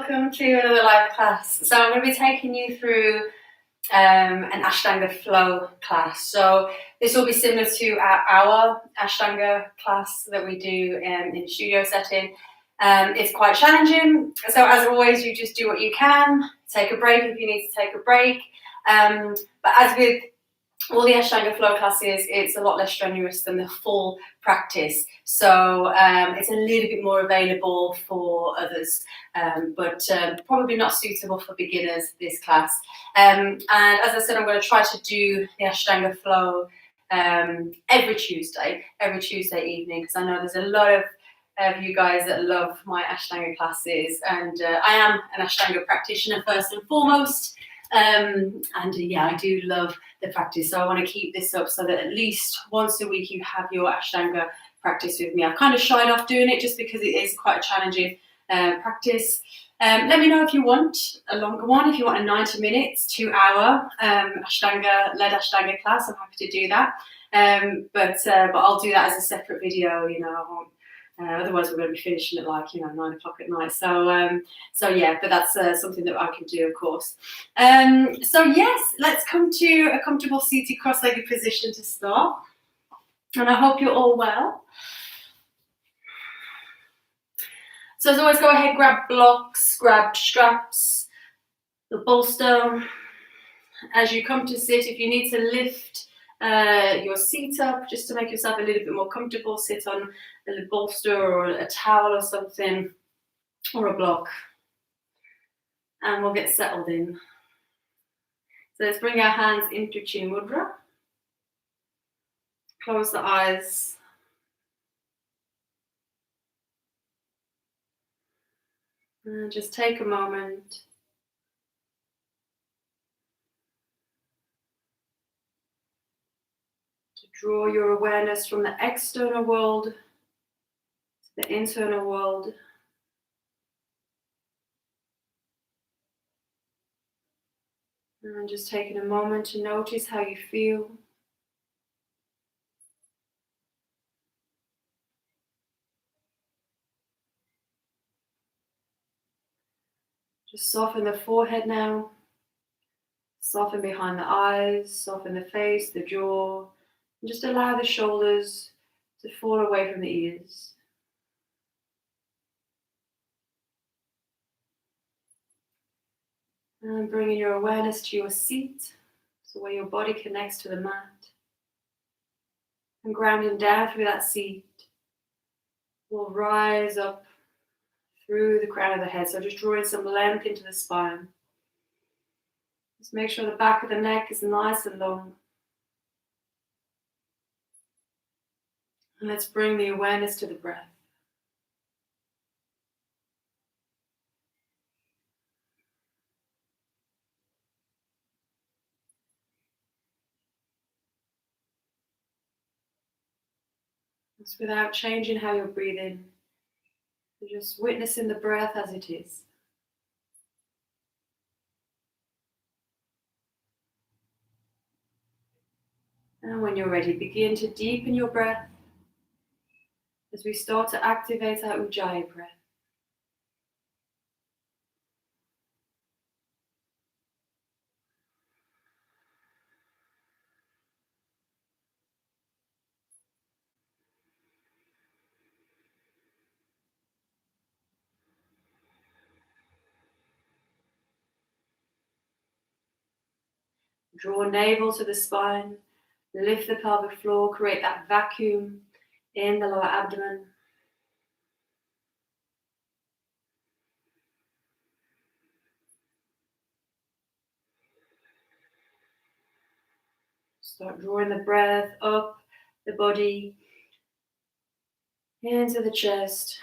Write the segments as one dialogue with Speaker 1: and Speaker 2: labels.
Speaker 1: welcome to another live class. So I'm going to be taking you through an Ashtanga flow class. So this will be similar to our Ashtanga class that we do in studio setting. It's quite challenging, so as always, you just do what you can. Take a break if you need to take a break. But as with all the Ashtanga flow classes, it's a lot less strenuous than the full practice. So it's a little bit more available for others, but probably not suitable for beginners, this class. And as I said, I'm going to try to do the Ashtanga flow every Tuesday evening, because I know there's a lot of you guys that love my Ashtanga classes, and I am an Ashtanga practitioner first and foremost. Yeah, I do love the practice, so I want to keep this up so that at least once a week you have your Ashtanga practice with me. I've kind of shied off doing it just because it is quite a challenging practice. Let me know if you want a longer one, if you want a 90 minutes, 2 hour led Ashtanga class. I'm happy to do that. But I'll do that as a separate video, you know. Otherwise we're going to be finishing at 9 o'clock at night. So yeah, but that's something that I can do, of course. So yes, let's come to a comfortable seated cross-legged position to start. And I hope you're all well. So as always, go ahead, grab blocks, grab straps, the bolster. As you come to sit, if you need to lift your seat up just to make yourself a little bit more comfortable, sit on a bolster or a towel or something, or a block, and we'll get settled in. So let's bring our hands into Chin Mudra. Close the eyes. And just take a moment to draw your awareness from the external world to the internal world. And just taking a moment to notice how you feel. Just soften the forehead now. Soften behind the eyes, soften the face, the jaw, and just allow the shoulders to fall away from the ears. And bringing your awareness to your seat, so where your body connects to the mat. And grounding down through that seat, we'll rise up through the crown of the head. So just drawing some length into the spine. Just make sure the back of the neck is nice and long. And let's bring the awareness to the breath. Just without changing how you're breathing. You're just witnessing the breath as it is. And when you're ready, begin to deepen your breath as we start to activate our Ujjayi breath. Draw navel to the spine, lift the pelvic floor, create that vacuum in the lower abdomen. Start drawing the breath up the body, into the chest.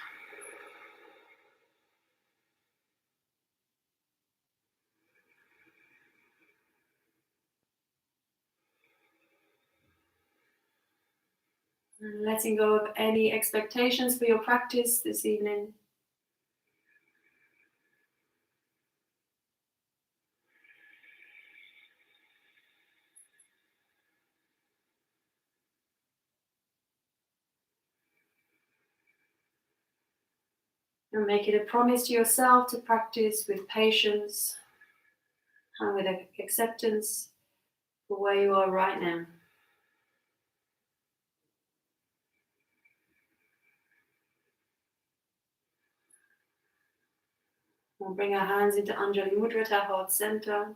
Speaker 1: And letting go of any expectations for your practice this evening. And make it a promise to yourself to practice with patience and with acceptance for where you are right now. We'll bring our hands into Anjali Mudra at our heart center.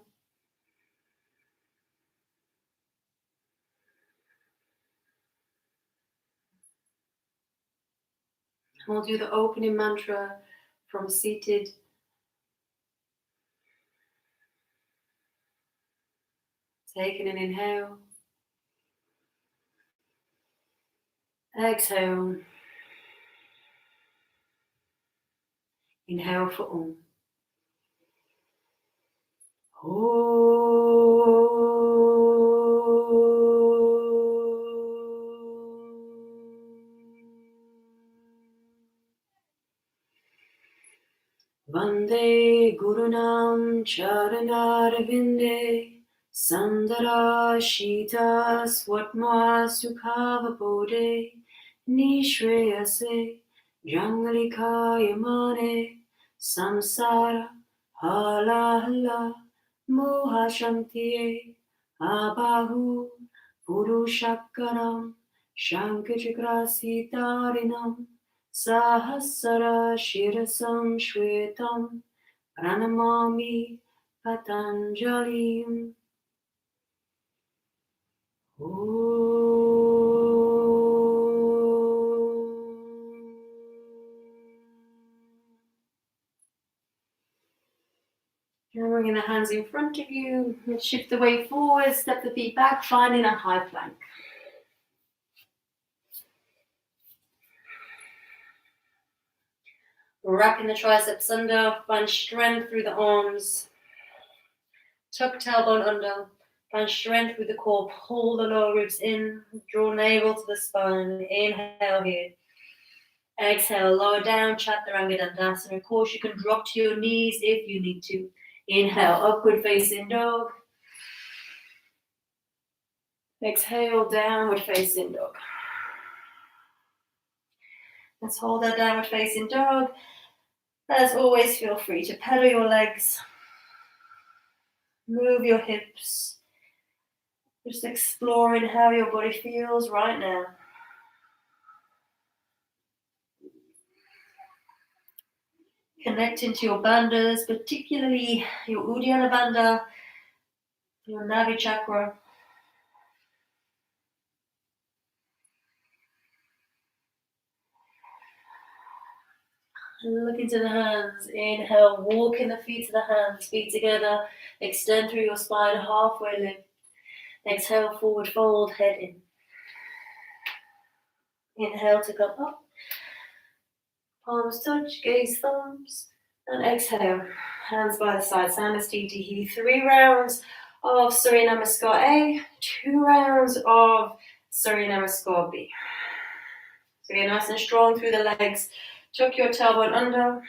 Speaker 1: We'll do the opening mantra from seated. Taking an inhale. Exhale. Inhale for Om. Vande Gurunam Charanarvinde Sandara Shita Swatma Sukhavapode Nishreyase Jangalika Yamane Samsara Hala Hala Mohashantiye Abahu Purushakaram Shankachakrasitarinam Sahasara Shirasam Shwetam Pranamami Patanjalim. Now bringing the hands in front of you, shift the weight forward, step the feet back, finding a high plank. Wrapping the triceps under, find strength through the arms. Tuck tailbone under, find strength through the core, pull the lower ribs in, draw navel to the spine, inhale here. Exhale, lower down, Chaturanga Dandasana. Of course, you can drop to your knees if you need to. Inhale, upward facing dog. Exhale, downward facing dog. Let's hold that downward facing dog. As always, feel free to pedal your legs. Move your hips. Just exploring how your body feels right now. Connecting to your bandhas, particularly your Uddiyana Bandha, your Navi Chakra. Look into the hands. Inhale, walking the feet to the hands, feet together. Extend through your spine, halfway lift. Exhale, forward fold, head in. Inhale to come up. Palms touch, gaze thumbs. And exhale, hands by the side. Samastiti. 3 rounds of Surya Namaskar A, 2 rounds of Surya Namaskar B. So get nice and strong through the legs. Tuck your tailbone under.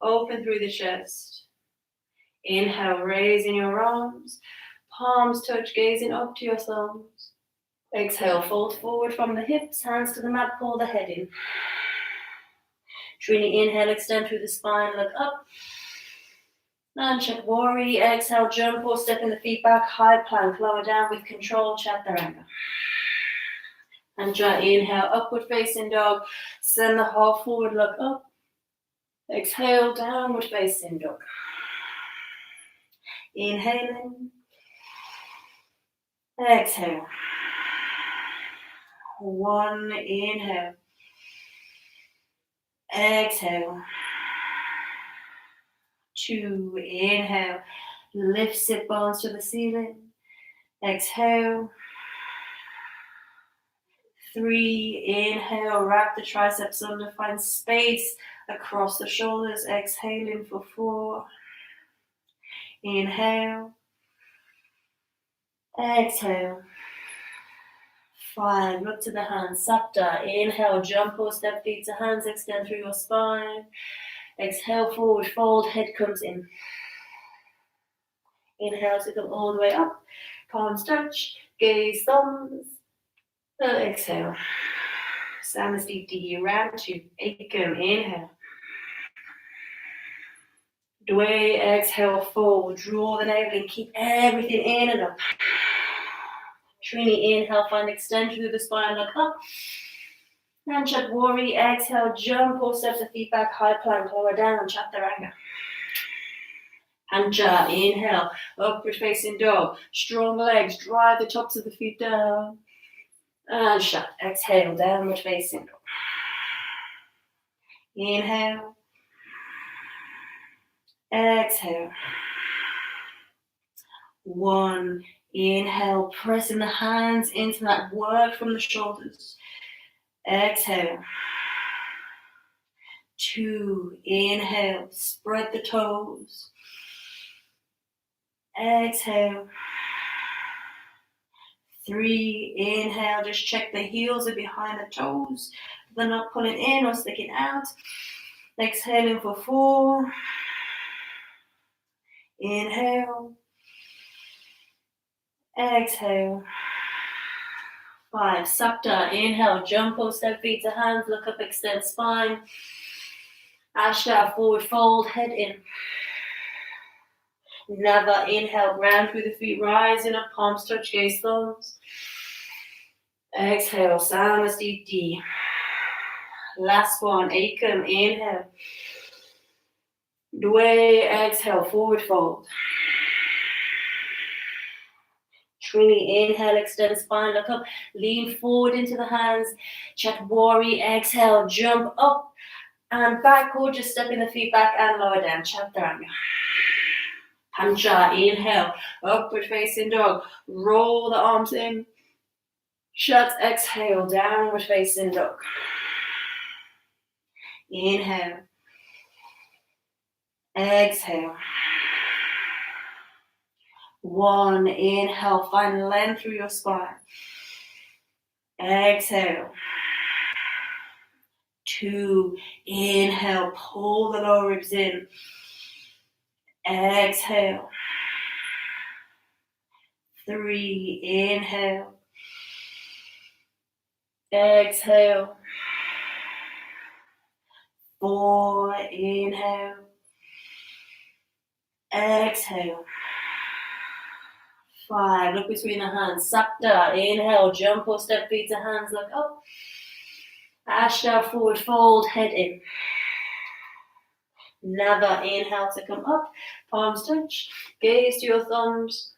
Speaker 1: Open through the chest. Inhale, raising your arms. Palms touch, gazing up to your thumbs. Exhale, fold forward from the hips. Hands to the mat, pull the head in. Trini, inhale, extend through the spine, look up. Nanchakwari, exhale, jump or stepping the feet back, high plank, lower down with control, Chaturanga. Anjali, inhale, upward facing dog, send the heart forward, look up. Exhale, downward facing dog. Inhaling. Exhale. 1, inhale. Exhale. 2, inhale. Lift sit bones to the ceiling. Exhale. 3, inhale. Wrap the triceps under. Find space across the shoulders. Exhaling for 4. Inhale. Exhale. 5, look to the hands. Sapta. Inhale, jump or step feet to hands. Extend through your spine. Exhale, forward fold. Head comes in. Inhale to come all the way up. Palms touch. Gaze thumbs. And exhale. Samastiti. Round 2. Ekam. Inhale. Dway, exhale, fold. Draw the navel in, keep everything in and up. Trini, inhale, find extension through the spine, look up. And Chaturanga, exhale, jump or step the feet back, high plank, lower down, Chaturanga. Pancha, inhale, upward facing dog. Strong legs, drive the tops of the feet down. And shut, exhale, downward facing dog. Inhale. Exhale. 1. Inhale, pressing the hands into that work from the shoulders. Exhale. 2. Inhale, spread the toes. Exhale. 3. Inhale, just check the heels are behind the toes. They're not pulling in or sticking out. Exhaling for 4. Inhale. Exhale. 5. Sapta. Inhale. Jump or step feet to hands. Look up, extend spine. Ashta. Forward fold. Head in. Nava. Inhale. Ground through the feet. Rising up. Palms touch. Gaze thumbs. Exhale. Samasthiti. Last one. Ekam. Inhale. Dway. Exhale. Forward fold. Trini, inhale, extend spine, look up, lean forward into the hands. Chaturanga, exhale, jump up and back, or just stepping the feet back and lower down. Chaturanga. Pancha, inhale, upward facing dog. Roll the arms in. Shut, exhale, downward facing dog. Inhale. Exhale. 1. Inhale, find length through your spine. Exhale. 2. Inhale, pull the lower ribs in. Exhale. 3. Inhale. Exhale. 4. Inhale. Exhale. 5. Look between the hands. Sapta. Inhale. Jump or step feet to hands. Look up. Ashta. Forward fold. Head in. Nava. Inhale to come up. Palms touch. Gaze to your thumbs.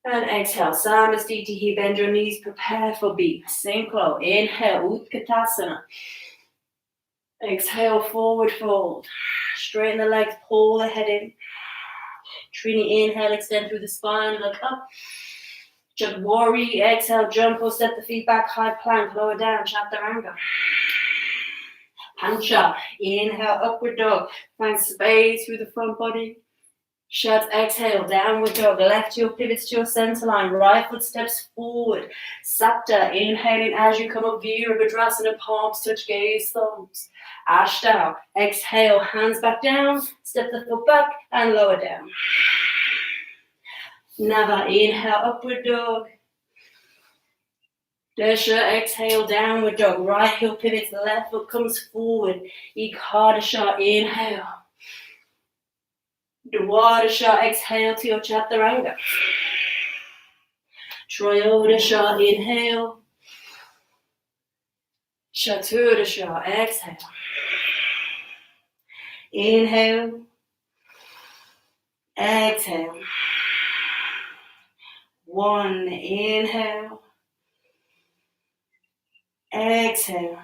Speaker 1: And exhale. Samasthiti. Bend your knees. Prepare for B. Synchro. Inhale. Utkatasana. Exhale. Forward fold. Straighten the legs. Pull the head in. Trini, inhale, extend through the spine, look up. Chaturanga, exhale, jump or step the feet back, high plank, lower down, Chaturanga. Pancha, inhale, upward dog, find space through the front body. Shut, exhale, downward dog, left heel pivots to your center line, right foot steps forward. Sapta, inhaling as you come up, Virabhadrasana, palms touch, gaze thumbs. Ashta, exhale, hands back down, step the foot back and lower down. Nava, inhale, upward dog. Desha, exhale, downward dog, right heel pivots, left foot comes forward. Ekadasha, inhale. Dwadasha, exhale to your Chaturanga. Trayodasha, inhale. Chaturdasha, exhale. Inhale. Exhale. 1. Inhale. Exhale.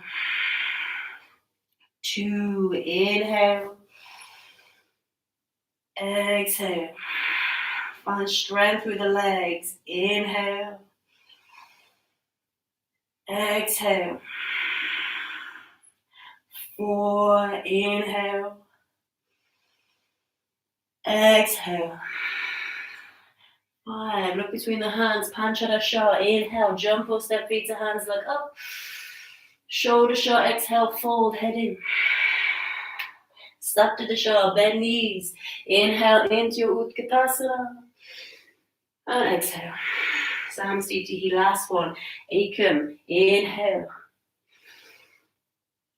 Speaker 1: 2. Inhale. Exhale. Find strength through the legs. Inhale. Exhale. 4. Inhale. Exhale. 5. Look between the hands. Panchadasha. Inhale. Jump or step feet to hands. Look up. Shoulder shot. Exhale. Fold. Head in. Saptadasha. Bend knees. Inhale into your Utkatasana. And exhale. Samasthiti. Last one. Ekam. Inhale.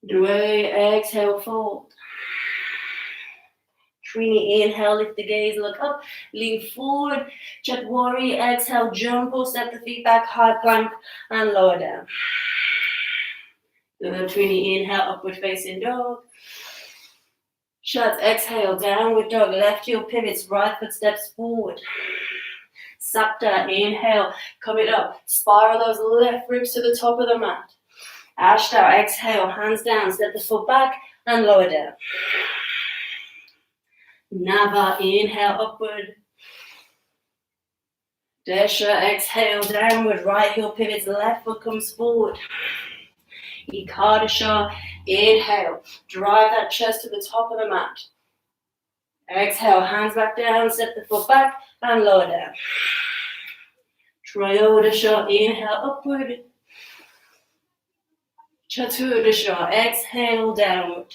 Speaker 1: Dway. Exhale. Fold. Trini, inhale, lift the gaze, look up, lean forward, check warrior, exhale, jump or step the feet back, high plank and lower down. Trini, inhale, upward facing dog. Shut, exhale, downward dog, left heel pivots, right foot steps forward. Sapta, inhale, come it up, spiral those left ribs to the top of the mat. Ashta, exhale, hands down, step the foot back and lower down. Nava, inhale, upward. Desha, exhale, downward, right heel pivots, left foot comes forward. Ekadasha, inhale, drive that chest to the top of the mat. Exhale, hands back down, step the foot back and lower down. Trayodasha, inhale, upward. Chaturdasha, exhale, downward.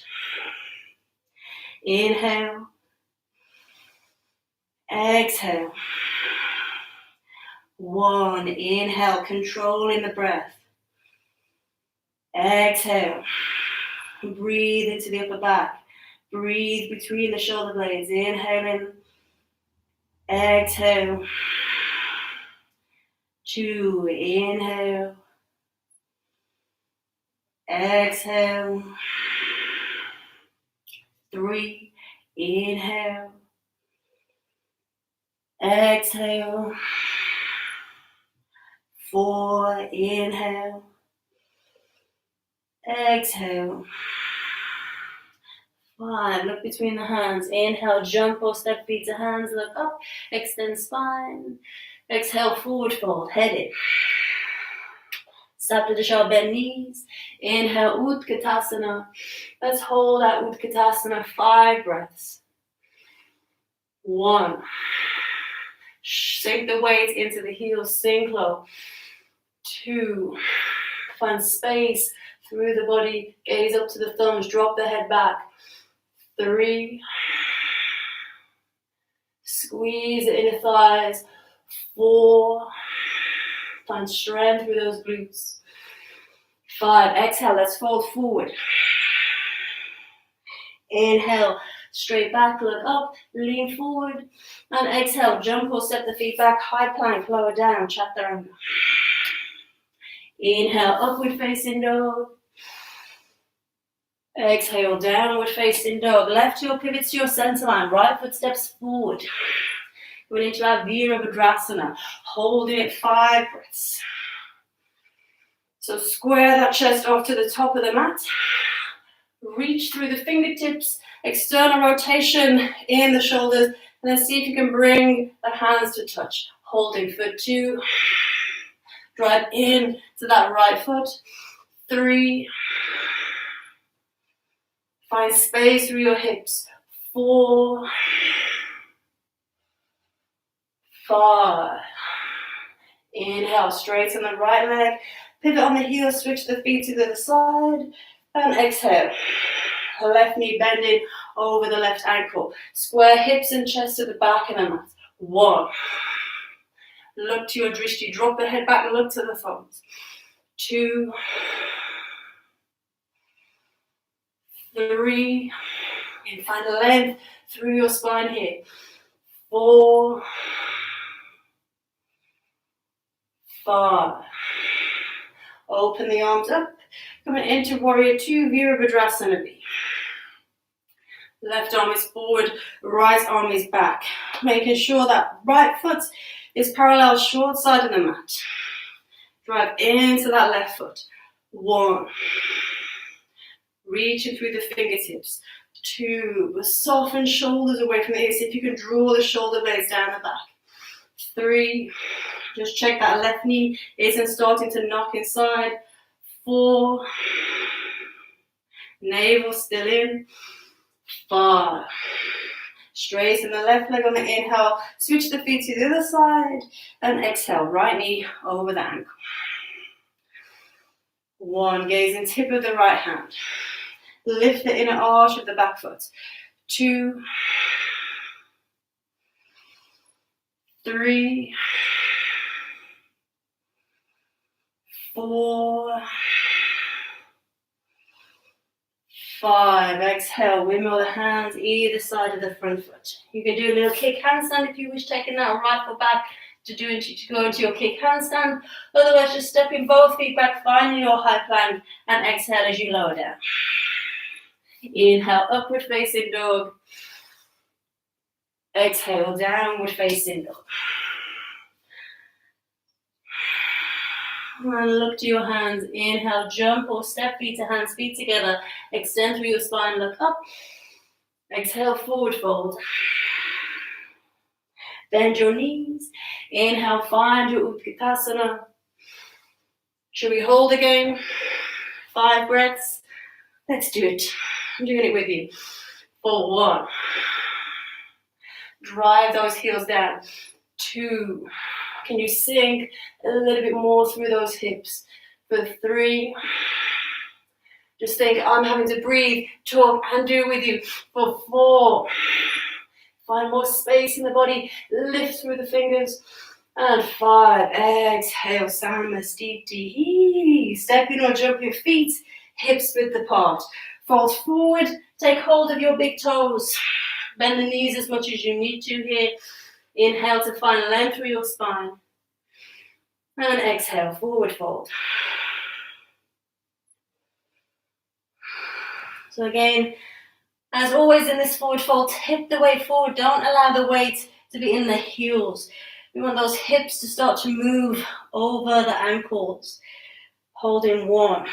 Speaker 1: Inhale. Exhale. One, inhale, controlling the breath. Exhale. Breathe into the upper back. Breathe between the shoulder blades. Inhaling. Exhale. Two, inhale. Exhale. Three, inhale. Exhale. Four, inhale. Exhale. Five, look between the hands. Inhale, jump or step feet to hands, look up, extend spine. Exhale, forward fold, head in. Saptadisha, bend knees. Inhale, Utkatasana. Let's hold that Utkatasana 5 breaths. 1. Sink the weight into the heels, sink low. 2. Find space through the body, gaze up to the thumbs, drop the head back. 3. Squeeze the inner thighs. 4. Find strength through those glutes. 5. Exhale, let's fold forward. Inhale, straight back, look up, lean forward. And exhale, jump or step the feet back, high plank, lower down, chaturanga. Inhale, upward facing dog. Exhale, downward facing dog. Left heel pivots to your center line, right foot steps forward. Going into our Virabhadrasana, holding it 5 breaths. So square that chest off to the top of the mat. Reach through the fingertips, external rotation in the shoulders, and then see if you can bring the hands to touch. Holding for 2. Drive in to that right foot. 3. Find space through your hips. 4. 5. Inhale, straighten the right leg. Pivot on the heel, switch the feet to the other side. And exhale. Left knee bending over the left ankle. Square hips and chest to the back of the mat. 1. Look to your drishti. Drop the head back and look to the thumbs. 2. 3. And find length through your spine here. 4. 5. Open the arms up. Coming into warrior 2, Virabhadrasana B. Left arm is forward, right arm is back. Making sure that right foot is parallel short side of the mat. Drive into that left foot. 1. Reaching through the fingertips. 2. Soften shoulders away from the ears. See if you can draw the shoulder blades down the back. 3. Just check that left knee isn't starting to knock inside. 4. Navel still in. 5. Straighten the left leg on the inhale. Switch the feet to the other side. And exhale, right knee over the ankle. 1. Gazing tip of the right hand. Lift the inner arch of the back foot. 2. 3. 4. 5. Exhale, windmill the hands either side of the front foot. You can do a little kick handstand if you wish, taking that right foot back to go into your kick handstand. Otherwise, just stepping both feet back, finding your high plank, and exhale as you lower down. Inhale, upward facing dog. Exhale, downward facing dog. And look to your hands. Inhale, jump or step feet to hands, feet together. Extend through your spine, look up. Exhale, forward fold. Bend your knees. Inhale, find your Utkatasana. Should we hold again? 5 breaths. Let's do it. I'm doing it with you. For 1. Drive those heels down. 2. Can you sink a little bit more through those hips? For 3. Just think, I'm having to breathe, talk, and do with you. For 4. Find more space in the body. Lift through the fingers. And 5. Exhale, Samasthiti. Step in or jump your feet. Hips width apart. Fold forward. Take hold of your big toes. Bend the knees as much as you need to here. Inhale to find length through your spine. And exhale, forward fold. So again, as always in this forward fold, tip the weight forward. Don't allow the weight to be in the heels. We want those hips to start to move over the ankles. Hold in 1.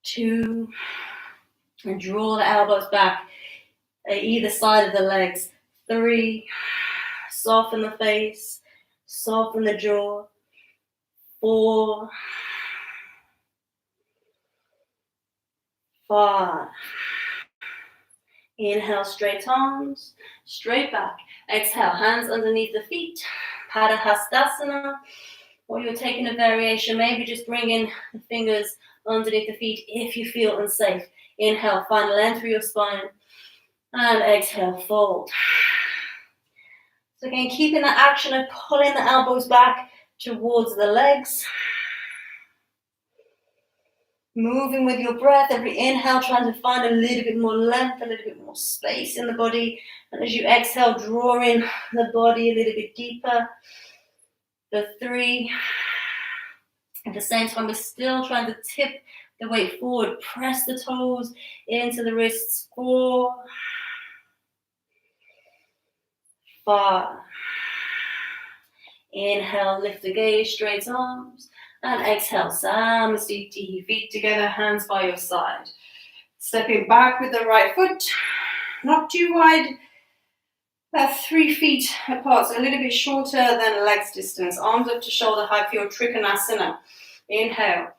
Speaker 1: 2. And draw the elbows back at either side of the legs. 3. Soften the face. Soften the jaw. 4. 5. Inhale, straight arms, straight back. Exhale, hands underneath the feet. Padahastasana. Or you're taking a variation, maybe just bringing the fingers underneath the feet if you feel unsafe. Inhale, find length through your spine. And exhale, fold. So again, keeping that action of pulling the elbows back towards the legs. Moving with your breath, every inhale trying to find a little bit more length, a little bit more space in the body. And as you exhale, drawing the body a little bit deeper. The 3. At the same time, we're still trying to tip the weight forward. Press the toes into the wrists. 4. 5. Inhale, lift the gaze, straight arms. And exhale, Samasthiti, feet together, hands by your side. Stepping back with the right foot, not too wide, about 3 feet apart, so a little bit shorter than legs distance. Arms up to shoulder height for your Trikonasana. Inhale.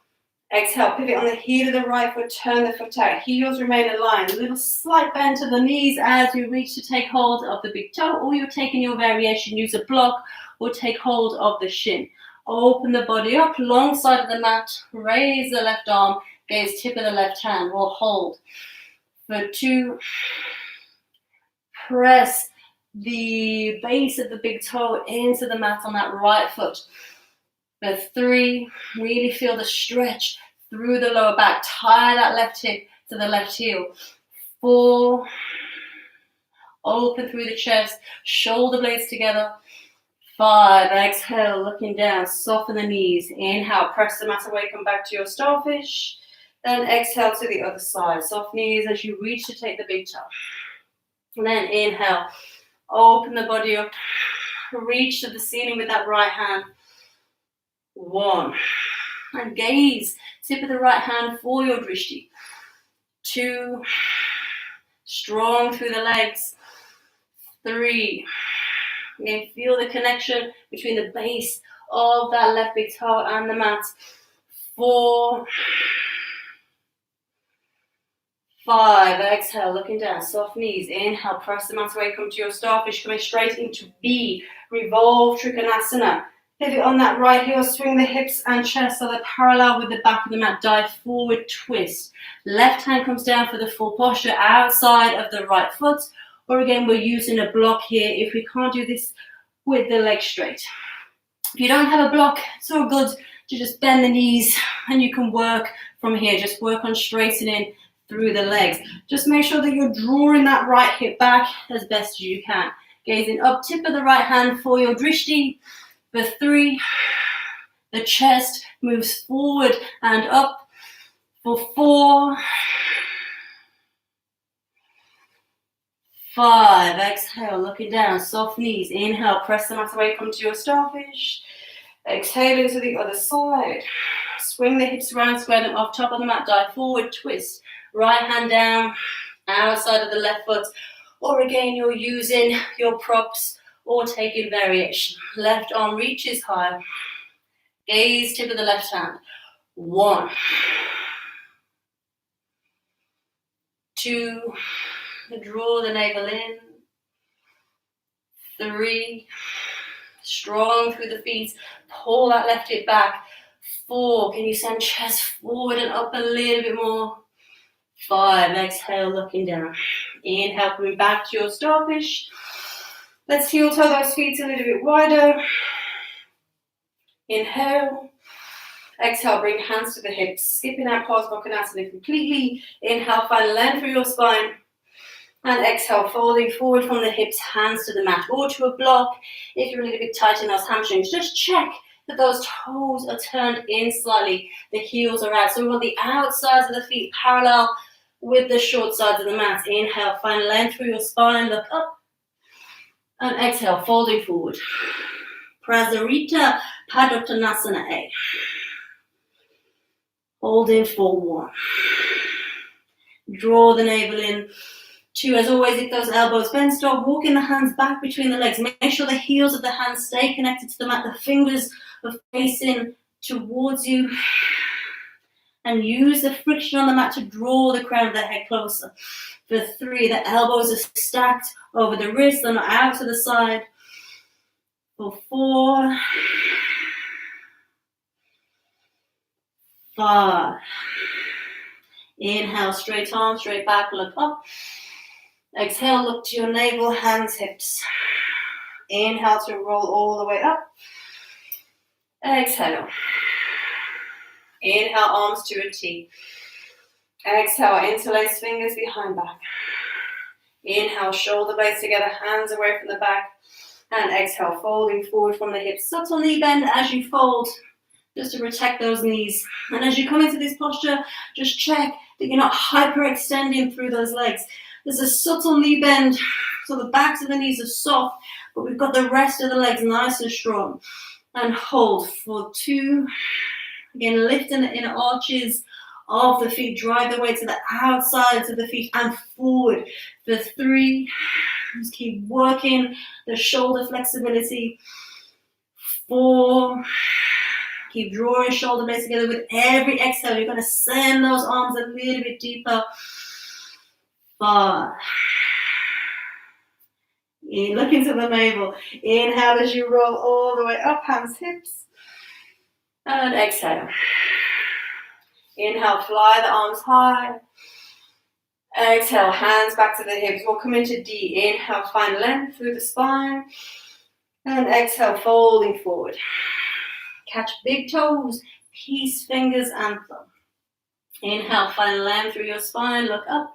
Speaker 1: Exhale, pivot on the heel of the right foot, turn the foot out. Heels remain aligned. A little slight bend to the knees as you reach to take hold of the big toe, or you're taking your variation, use a block or take hold of the shin. Open the body up, long side of the mat, raise the left arm, gaze tip of the left hand, we'll hold. For 2, press the base of the big toe into the mat on that right foot. For 3, really feel the stretch through the lower back, tie that left hip to the left heel. 4, open through the chest, shoulder blades together. 5, exhale, looking down, soften the knees. Inhale, press the mat away, come back to your starfish. Then exhale to the other side. Soft knees as you reach to take the big toe. And then inhale, open the body up, reach to the ceiling with that right hand. 1. And gaze, tip of the right hand for your drishti. 2, strong through the legs. 3, again, feel the connection between the base of that left big toe and the mat. 4, 5, exhale, looking down, soft knees. Inhale, press the mat away, come to your starfish, coming straight into B. Revolve Trikonasana. Pivot on that right heel, swing the hips and chest so they're parallel with the back of the mat. Dive forward, twist. Left hand comes down for the full posture outside of the right foot. Or again, we're using a block here if we can't do this with the legs straight. If you don't have a block, it's all good to just bend the knees and you can work from here. Just work on straightening through the legs. Just make sure that you're drawing that right hip back as best as you can. Gazing up, tip of the right hand for your drishti. For 3, the chest moves forward and up. For 4, 5, exhale, looking down, soft knees. Inhale, press the mat away, come to your starfish. Exhaling to the other side. Swing the hips around, square them off top of the mat, dive forward, twist. Right hand down, outside of the left foot. Or again, you're using your props or taking variation. Left arm reaches high. Gaze tip of the left hand. 1, 2, draw the navel in. 3, strong through the feet, pull that left hip back. 4, can you send chest forward and up a little bit more? 5, exhale, looking down. Inhale, bring back to your starfish. Let's heel toe those feet a little bit wider. Inhale. Exhale, bring hands to the hips. Skipping out Parsvakonasana completely. Inhale, find length through your spine. And exhale, folding forward from the hips, hands to the mat or to a block. If you're a little bit tight in those hamstrings, just check that those toes are turned in slightly. The heels are out. So we want the outsides of the feet parallel with the short sides of the mat. Inhale, find length through your spine, look up. And exhale, folding forward. Prasarita Padottanasana A. Holding for 1. Draw the navel in. 2, as always, if those elbows bend, start walking the hands back between the legs. Make sure the heels of the hands stay connected to the mat. The fingers are facing towards you. And use the friction on the mat to draw the crown of the head closer. For 3, the elbows are stacked over the wrists and out to the side. For 4, 5. Inhale, straight arm, straight back, look up. Exhale, look to your navel, hands, hips. Inhale to roll all the way up. Exhale. Inhale, arms to a T. Exhale, interlace fingers behind back. Inhale, shoulder blades together, hands away from the back. And exhale, folding forward from the hips. Subtle knee bend as you fold, just to protect those knees. And as you come into this posture, just check that you're not hyperextending through those legs. There's a subtle knee bend, so the backs of the knees are soft, but we've got the rest of the legs nice and strong. And hold for 2. Again, lifting the inner arches of the feet. Drive the weight to the outsides of the feet and forward. For 3. Just keep working the shoulder flexibility. 4. Keep drawing shoulder blades together. With every exhale, you're going to send those arms a little bit deeper. 5. Look into the navel. Inhale as you roll all the way up, hands, hips. And exhale. Inhale, fly the arms high. Exhale, hands back to the hips. We'll come into D. Inhale, find length through the spine. And exhale, folding forward. Catch big toes, peace, fingers, and thumb. Inhale, find length through your spine, look up.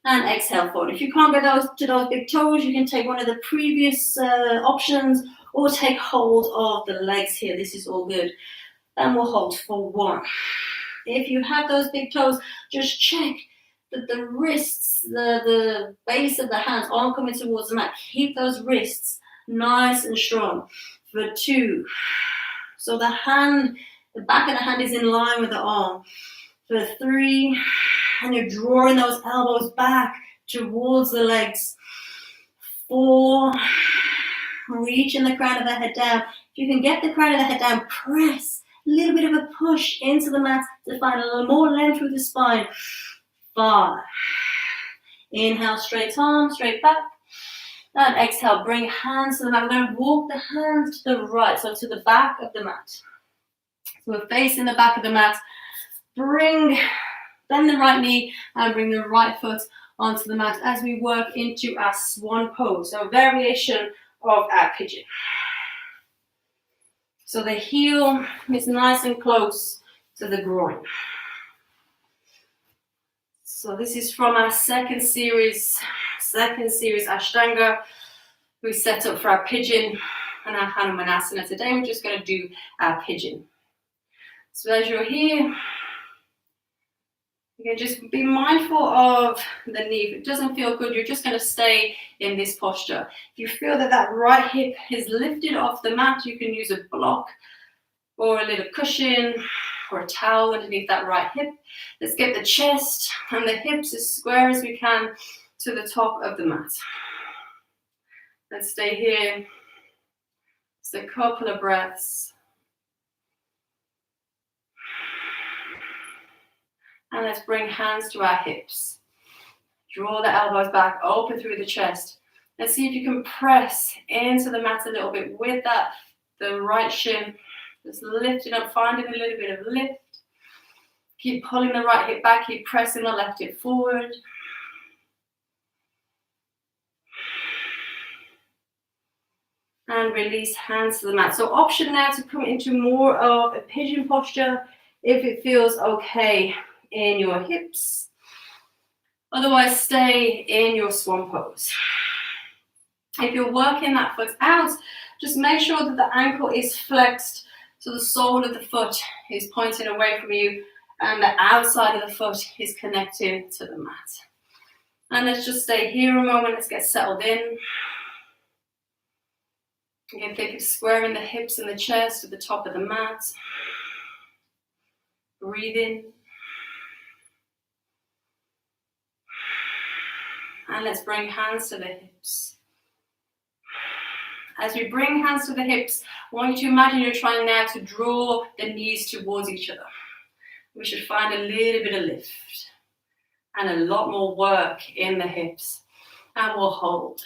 Speaker 1: And exhale, forward. If you can't get to those big toes, you can take one of the previous options or take hold of the legs here. This is all good. And we'll hold for 1. If you have those big toes, just check that the wrists, the base of the hands aren't coming towards the mat. Keep those wrists nice and strong. For 2. So the back of the hand is in line with the arm. For 3. And you're drawing those elbows back towards the legs. 4. Reaching the crown of the head down. If you can get the crown of the head down, press. A little bit of a push into the mat to find a little more length through the spine. 5. Inhale, straight arm, straight back. And exhale, bring hands to the mat. We're going to walk the hands to the right, so to the back of the mat. So we're facing the back of the mat. Bend the right knee and bring the right foot onto the mat as we work into our swan pose. So a variation of our pigeon. So the heel is nice and close to the groin. So this is from our second series Ashtanga. We set up for our pigeon and our Hanumanasana. Today we're just going to do our pigeon. So as you're here, you can just be mindful of the knee. If it doesn't feel good, you're just going to stay in this posture. If you feel that that right hip is lifted off the mat, you can use a block or a little cushion or a towel underneath that right hip. Let's get the chest and the hips as square as we can to the top of the mat. Let's stay here just a couple of breaths. And let's bring hands to our hips. Draw the elbows back, open through the chest. Let's see if you can press into the mat a little bit with the right shin. Just lifting up, finding a little bit of lift. Keep pulling the right hip back, keep pressing the left hip forward. And release hands to the mat. So option now to come into more of a pigeon posture if it feels okay in your hips. Otherwise, stay in your swan pose. If you're working that foot out, just make sure that the ankle is flexed so the sole of the foot is pointing away from you and the outside of the foot is connecting to the mat. And let's just stay here a moment. Let's get settled in. Again, think of squaring the hips and the chest at the top of the mat. Breathe in. And let's bring hands to the hips. As we bring hands to the hips, I want you to imagine you're trying now to draw the knees towards each other. We should find a little bit of lift and a lot more work in the hips. And we'll hold.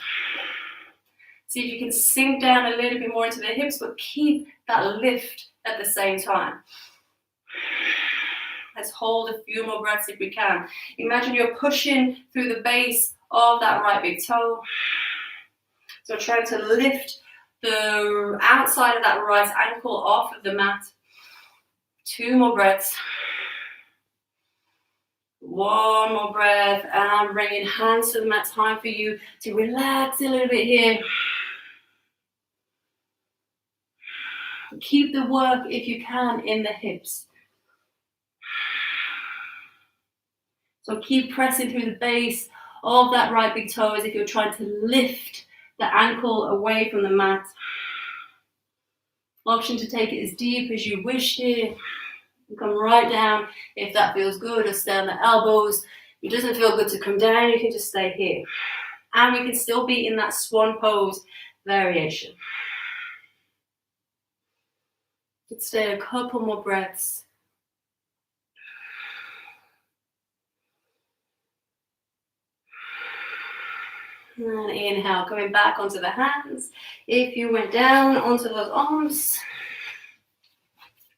Speaker 1: See if you can sink down a little bit more into the hips, but keep that lift at the same time. Let's hold a few more breaths if we can. Imagine you're pushing through the base of that right big toe. So trying to lift the outside of that right ankle off of the mat. 2 more breaths. 1 more breath. And bringing hands to the mat. Time for you to relax a little bit here. Keep the work, if you can, in the hips. So keep pressing through the base of that right big toe as if you're trying to lift the ankle away from the mat. Option to take it as deep as you wish here. You come right down if that feels good, or stay on the elbows. If it doesn't feel good to come down, you can just stay here. And we can still be in that swan pose variation. Let's stay a couple more breaths. And inhale, coming back onto the hands. If you went down onto those arms,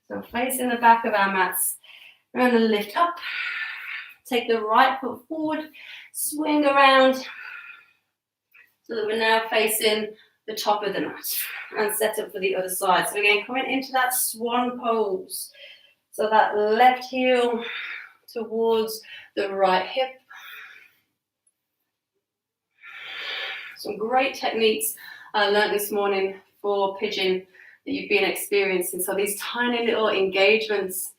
Speaker 1: so facing the back of our mats, we're going to lift up. Take the right foot forward, swing around, so that we're now facing the top of the mat and set up for the other side. So again, coming into that swan pose. So that left heel towards the right hip. Some great techniques I learned this morning for pigeon that you've been experiencing. So these tiny little engagements,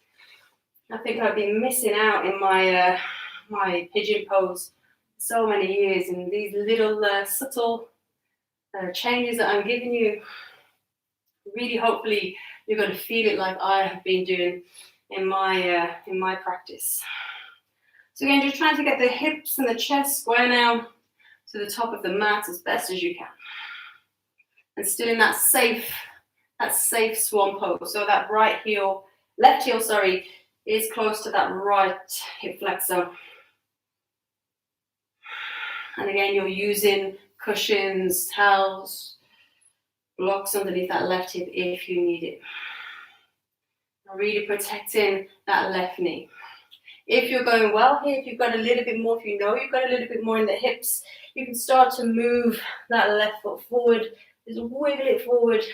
Speaker 1: I think I've been missing out in my my pigeon pose so many years, and these little subtle changes that I'm giving you, really hopefully you're going to feel it like I have been doing in my practice. So again, just trying to get the hips and the chest square now to the top of the mat as best as you can. And still in that safe swan pose. So that left heel, is close to that right hip flexor. And again, you're using cushions, towels, blocks underneath that left hip if you need it. Really protecting that left knee. If you're going well here, if you've got a little bit more, if you know you've got a little bit more in the hips, you can start to move that left foot forward. Just wiggle it forward,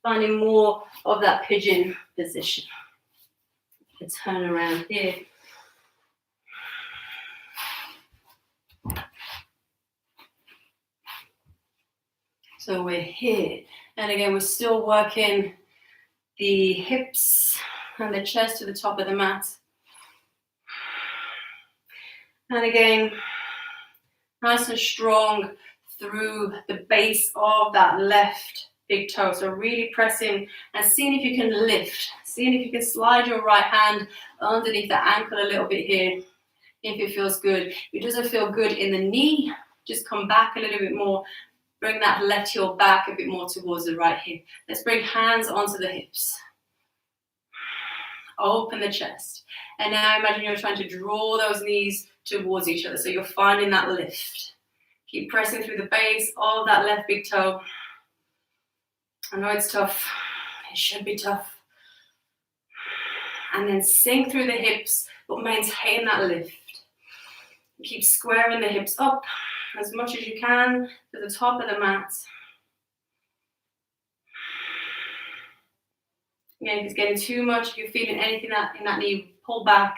Speaker 1: finding more of that pigeon position. Turn around here. So we're here. And again, we're still working the hips and the chest to the top of the mat. And again, nice and strong through the base of that left big toe. So really pressing and seeing if you can lift. Seeing if you can slide your right hand underneath the ankle a little bit here, if it feels good. If it doesn't feel good in the knee, just come back a little bit more. Bring that left heel back a bit more towards the right hip. Let's bring hands onto the hips. Open the chest. And now imagine you're trying to draw those knees towards each other. So you're finding that lift. Keep pressing through the base of that left big toe. I know it's tough. It should be tough. And then sink through the hips, but maintain that lift. Keep squaring the hips up as much as you can to the top of the mat. Again, if it's getting too much, if you're feeling anything in that knee, pull back.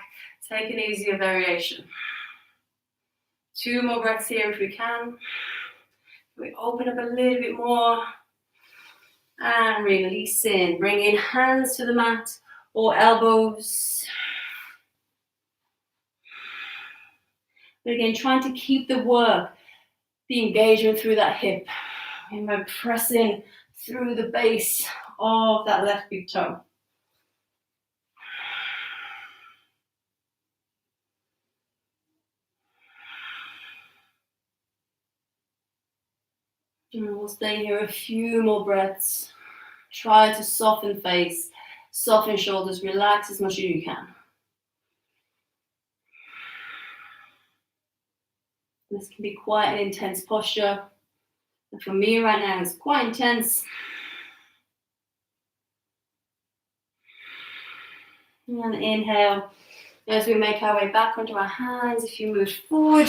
Speaker 1: Take an easier variation. 2 more breaths here if we can. We open up a little bit more. And releasing. Bringing hands to the mat or elbows. But again, trying to keep the work, the engagement through that hip. And we're pressing through the base of that left big toe. And we'll stay here a few more breaths. Try to soften face, soften shoulders, relax as much as you can. This can be quite an intense posture. And for me right now, it's quite intense. And inhale as we make our way back onto our hands. If you move forward,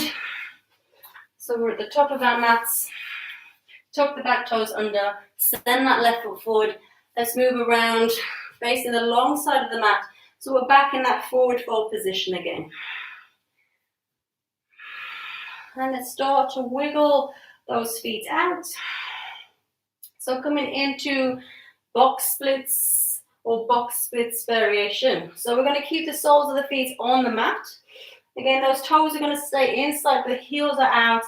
Speaker 1: so we're at the top of our mats. Tuck the back toes under. Send that left foot forward. Let's move around, facing the long side of the mat. So we're back in that forward fold position again. And let's start to wiggle those feet out. So coming into box splits or box splits variation. So we're going to keep the soles of the feet on the mat. Again, those toes are going to stay inside, the heels are out.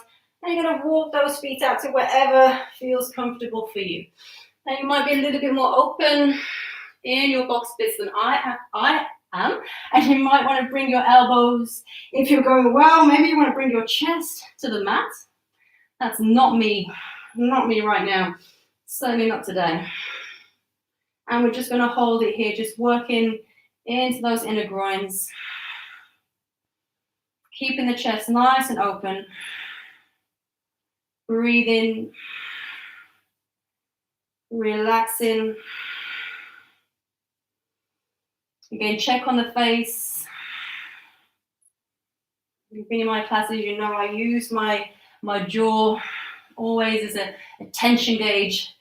Speaker 1: And you're going to walk those feet out to wherever feels comfortable for you. Now you might be a little bit more open in your box splits than I am. And you might want to bring your elbows. If you're going well, maybe you want to bring your chest to the mat. That's not me right now. Certainly not today. And we're just going to hold it here, just working into those inner groins. Keeping the chest nice and open. Breathing. Relaxing. Again, check on the face. If you've been in my classes, you know I use my jaw always as a tension gauge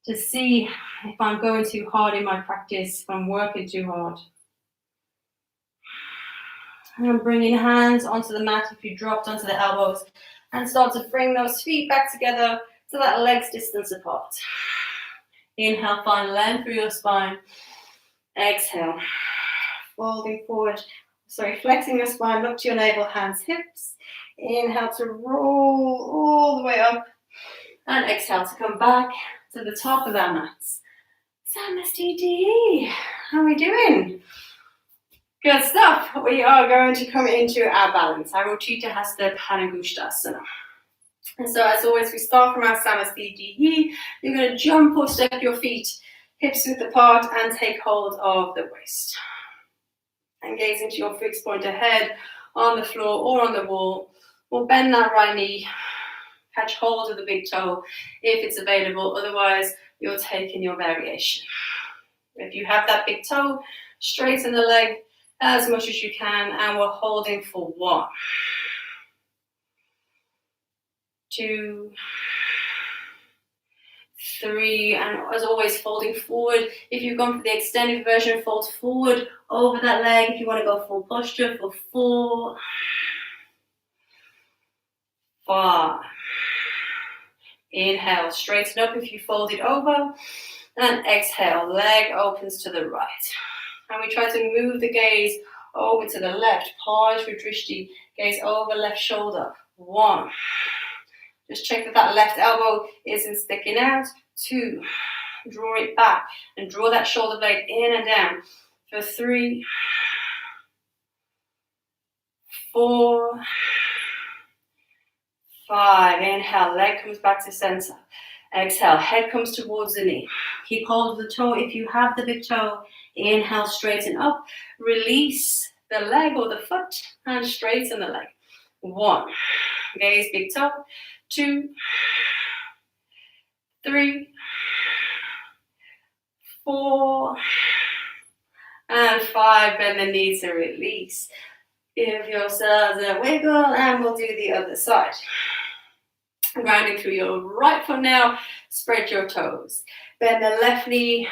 Speaker 1: to see if I'm going too hard in my practice, if I'm working too hard. And I'm bringing hands onto the mat if you dropped onto the elbows, and start to bring those feet back together so that legs distance apart. Inhale, find length through your spine. Exhale, folding forward. Flexing your spine, look to your navel, hands, hips. Inhale to roll all the way up. And exhale to come back to the top of our mats. Samastiti, how are we doing? Good stuff. We are going to come into our balance, our Utthita Hasta Padangusthasana. And so as always, we start from our Samastiti. You're going to jump or step your feet, hips width apart, and take hold of the waist. And gaze into your fixed point ahead on the floor or on the wall. Or bend that right knee. Catch hold of the big toe if it's available. Otherwise, you're taking your variation. If you have that big toe, straighten the leg as much as you can, and we're holding for 1, 2, 3, and as always, folding forward. If you've gone for the extended version, fold forward over that leg. If you want to go full posture for 4, 5, Inhale, straighten up if you fold it over. And exhale, leg opens to the right. And we try to move the gaze over to the left. Pause for drishti. Gaze over left shoulder. 1. Just check that that left elbow isn't sticking out. 2. Draw it back and draw that shoulder blade in and down. For 3, 4, 5. Inhale, leg comes back to center. Exhale, head comes towards the knee. Keep hold of the toe if you have the big toe. Inhale, straighten up. Release the leg or the foot and straighten the leg. 1. Gaze big toe. 2, 3, 4, and 5. Bend the knees to release. Give yourselves a wiggle and we'll do the other side. Grounding through your right foot now, spread your toes. Bend the left knee,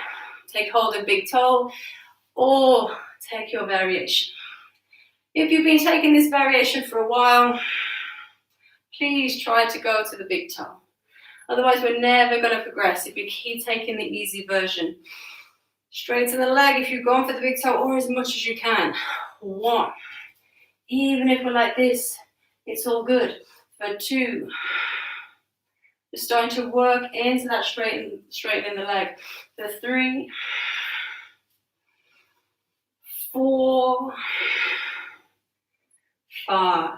Speaker 1: take hold of big toe, or take your variation. If you've been taking this variation for a while, please try to go to the big toe. Otherwise, we're never going to progress if you keep taking the easy version. Straighten the leg if you're going for the big toe, or as much as you can. 1. Even if we're like this, it's all good. For 2. Just starting to work into that straightening the leg. For 3, 4, 5.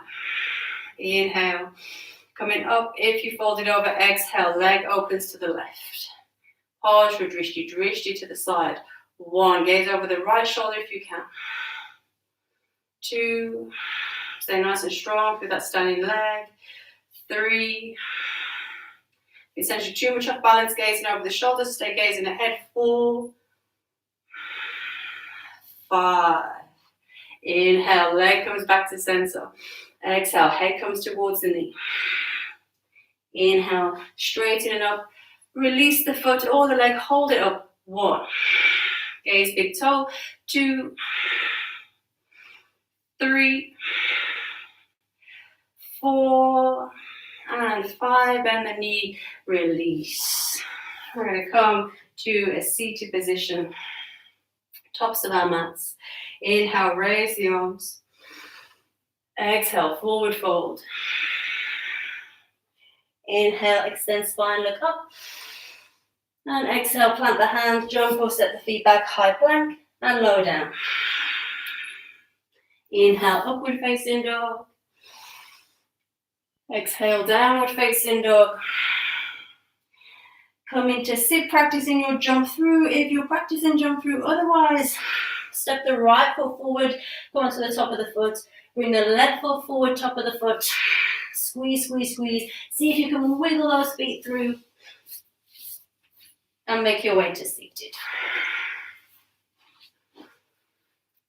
Speaker 1: Inhale. Coming up, if you fold it over, exhale, leg opens to the left. Pause for drishti, drishti to the side. 1, gaze over the right shoulder if you can. 2, stay nice and strong through that standing leg. 3, essentially too much off balance, gazing over the shoulders, stay gazing ahead. 4, 5. Inhale, leg comes back to center. Exhale, head comes towards the knee. Inhale, straighten it up. Release the foot or the leg, hold it up. 1. Gaze big toe. 2, 3, 4, and 5. Bend the knee, release. We're going to come to a seated position. Tops of our mats. Inhale, raise the arms. Exhale, forward fold. Inhale, extend spine, look up. And exhale, plant the hands, jump or step the feet back, high plank, and low down. Inhale, upward facing dog. Exhale, downward facing dog. Come into sit, practicing your jump through. If you're practicing jump through, otherwise, step the right foot forward, go onto the top of the foot. Bring the left foot forward, top of the foot. Squeeze, squeeze, squeeze. See if you can wiggle those feet through and make your way to seated.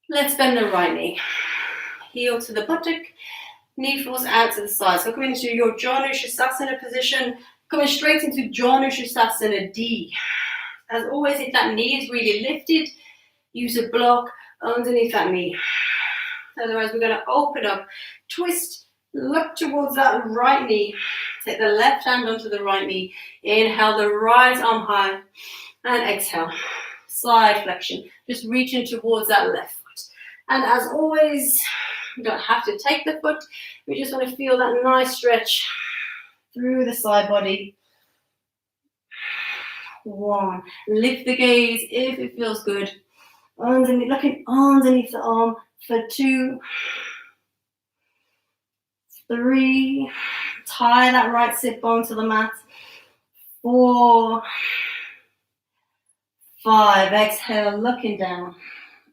Speaker 1: Let's bend the right knee. Heel to the buttock, knee falls out to the side. So coming into your Janushasana position, coming straight into Janushasana D. As always, if that knee is really lifted, use a block underneath that knee. Otherwise, we're going to open up, twist, look towards that right knee. Take the left hand onto the right knee. Inhale the right arm high. And exhale, side flexion. Just reaching towards that left foot. And as always, you don't have to take the foot. We just want to feel that nice stretch through the side body. 1. Lift the gaze if it feels good. Underneath, looking underneath the arm. For 2, 3, tie that right sit bone to the mat. 4, 5, exhale, looking down.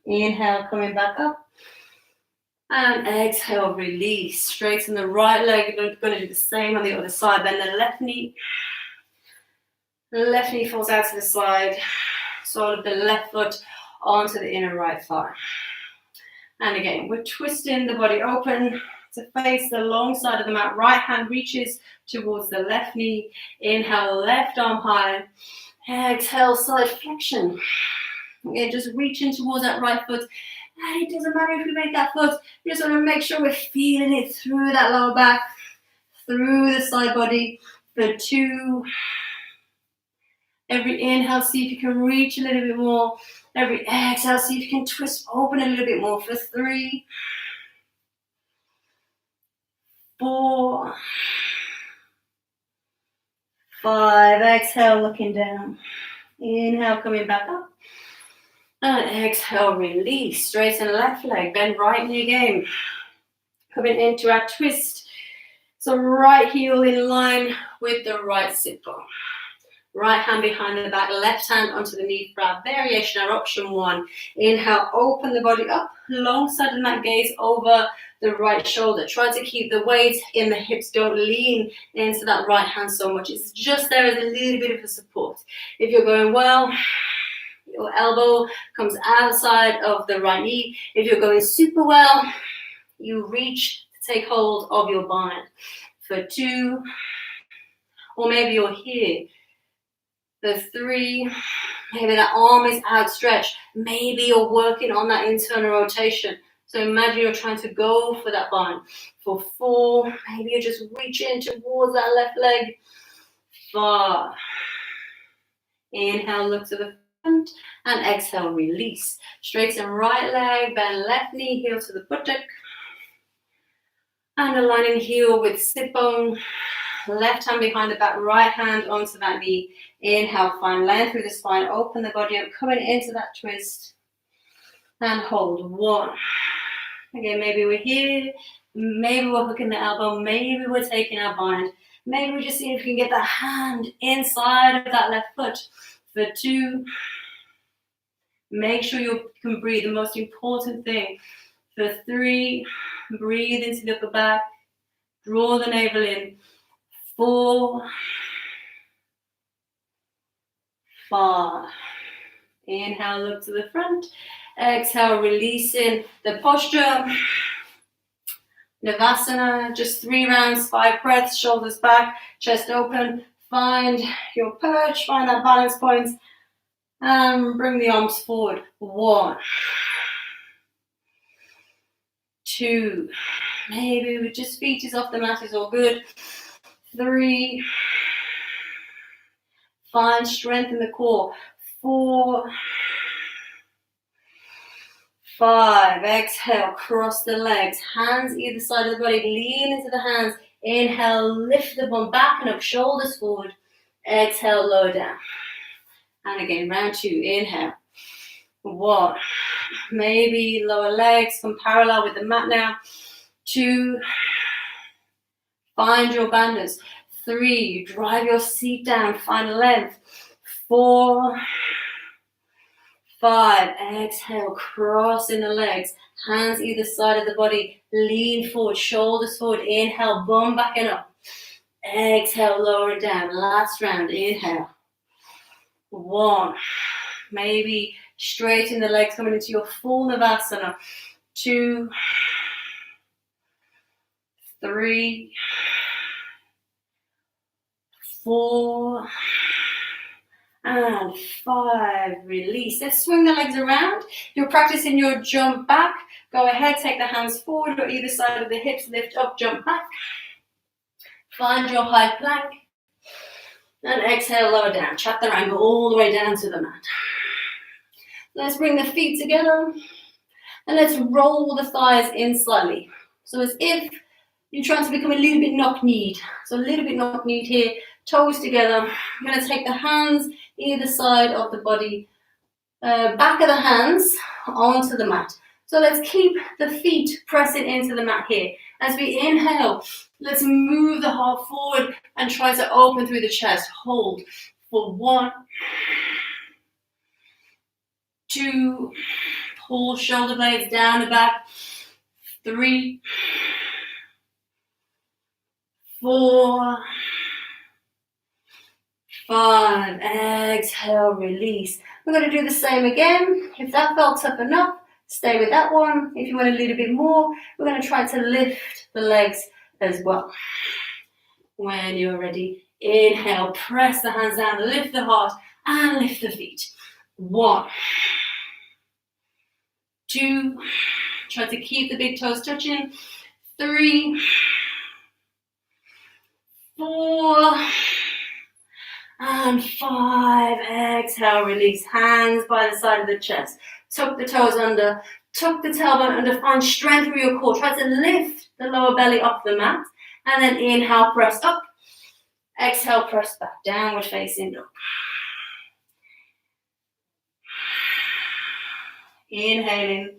Speaker 1: Inhale, coming back up. And exhale, release. Straighten the right leg. You're going to do the same on the other side. Bend the left knee. The left knee falls out to the side. Sole of the left foot onto the inner right thigh. And again, we're twisting the body open to face the long side of the mat. Right hand reaches towards the left knee. Inhale, left arm high. Exhale, side flexion. Again, just reaching towards that right foot. And it doesn't matter if we make that foot. We just want to make sure we're feeling it through that lower back, through the side body. for 2. Every inhale, see if you can reach a little bit more. Every exhale, see if you can twist open a little bit more for 3, 4, 5. Exhale, looking down. Inhale, coming back up. And exhale, release. Straighten left leg, bend right knee again. Coming into our twist. So right heel in line with the right sit bone. Right hand behind the back, left hand onto the knee for our variation, our option 1. Inhale, open the body up, long side of that gaze over the right shoulder. Try to keep the weight in the hips, don't lean into that right hand so much. It's just there as a little bit of a support. If you're going well, your elbow comes outside of the right knee. If you're going super well, you reach to take hold of your bind for 2, or maybe you're here. The 3, maybe that arm is outstretched. Maybe you're working on that internal rotation. So imagine you're trying to go for that bind. For 4, maybe you're just reaching towards that left leg. 5. Inhale, look to the front, and exhale, release. Straighten right leg, bend left knee, heel to the buttock. And aligning heel with sit bone. Left hand behind the back, right hand onto that knee. Inhale, find length through the spine, open the body up, coming into that twist. And hold. 1. Again, maybe we're here, maybe we're hooking the elbow, maybe we're taking our bind. Maybe we're just seeing if we can get that hand inside of that left foot. For 2, make sure you can breathe, the most important thing. For 3, breathe into the upper back, draw the navel in. 4, 5. Inhale, look to the front. Exhale, releasing the posture. Navasana, just 3 rounds, 5 breaths, shoulders back, chest open. Find your perch, find that balance point. And bring the arms forward. 1, 2. Maybe with just feet is off the mat is all good. 3. Find strength in the core. 4, 5. Exhale, cross the legs. Hands either side of the body. Lean into the hands. Inhale, lift the bum back and up. Shoulders forward. Exhale, lower down. And again, round 2. Inhale. 1. Maybe lower legs come parallel with the mat now. 2. Find your bandhas. 3. Drive your seat down. Find length. 4. 5. Exhale, crossing the legs. Hands either side of the body. Lean forward, shoulders forward. Inhale, bum back and up. Exhale, lower it down. Last round. Inhale. 1. Maybe straighten the legs coming into your full Navasana. 2. 3. 4. And 5, release. Let's swing the legs around. You're practicing your jump back. Go ahead, take the hands forward or either side of the hips, lift up, jump back. Find your high plank. And exhale, lower down. Chaturanga all the way down to the mat. Let's bring the feet together. And let's roll the thighs in slightly. So as if you're trying to become a little bit knock-kneed. So a little bit knock-kneed here. Toes together. I'm going to take the hands either side of the body, back of the hands onto the mat. So let's keep the feet pressing into the mat here. As we inhale, let's move the heart forward and try to open through the chest. Hold for 1, 2, pull shoulder blades down the back. 3, 4, 5. Exhale, release. We're going to do the same again. If that felt tough enough, stay with that one. If you want a little bit more, we're going to try to lift the legs as well. When you're ready, inhale, press the hands down, lift the heart, and lift the feet. 1, 2, try to keep the big toes touching. 3, 4 and 5. Exhale, release. Hands by the side of the chest. Tuck the toes under. Tuck the tailbone under. Find strength through your core. Try to lift the lower belly off the mat. And then inhale, press up. Exhale, press back. Downward facing dog. Inhaling.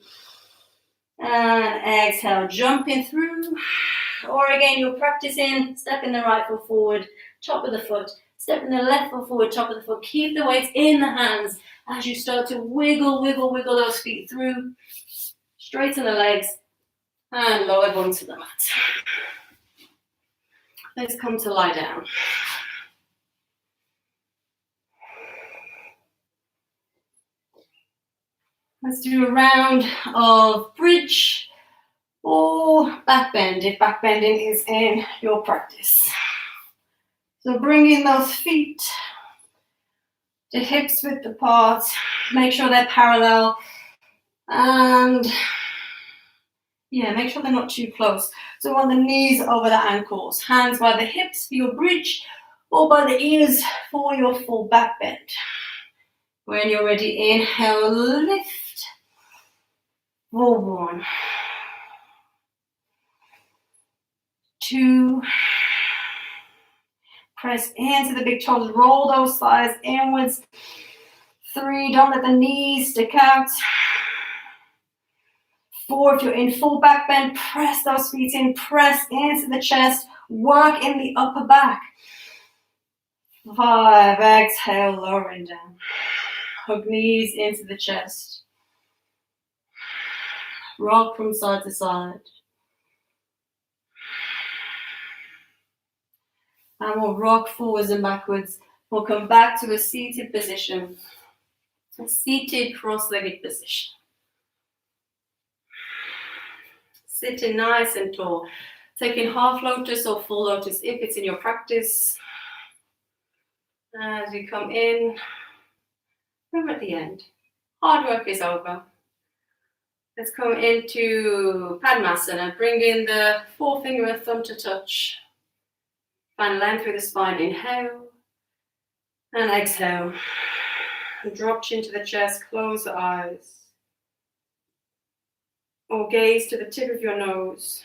Speaker 1: And exhale, jumping through. Or again, you're practicing stepping the right foot forward, top of the foot. Stepping the left foot forward, top of the foot. Keep the weight in the hands as you start to wiggle those feet through. Straighten the legs and lower one to the mat. Let's come to lie down. Let's do a round of bridge or back bend if back bending is in your practice. So bring in those feet, the hips width apart, make sure they're parallel, and make sure they're not too close. So on the knees over the ankles, hands by the hips for your bridge, or by the ears for your full back bend. When you're ready, inhale, lift, roll 1, 2, press into the big toes, roll those thighs inwards. 3, don't let the knees stick out. 4, if you're in full back bend, press those feet in, press into the chest, work in the upper back. 5, exhale, lowering down. Hug knees into the chest. Rock from side to side. And we'll rock forwards and backwards. We'll come back to a seated position. A seated cross-legged position. Sitting nice and tall. Taking half lotus or full lotus if it's in your practice. As you come in, we're at the end. Hard work is over. Let's come into Padmasana. Bring in the forefinger and thumb to touch. Find length through the spine. Inhale and exhale. Drop chin to the chest. Close the eyes. Or gaze to the tip of your nose.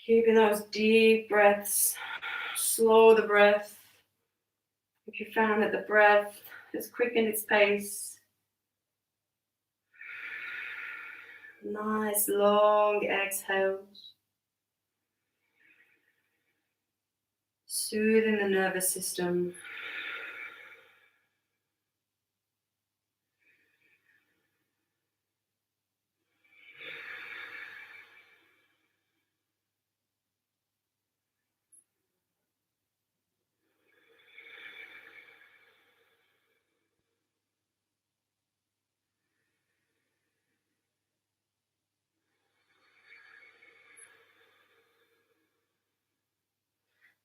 Speaker 1: Keeping those deep breaths. Slow the breath. If you found that the breath has quickened its pace. Nice long exhales. Soothing the nervous system.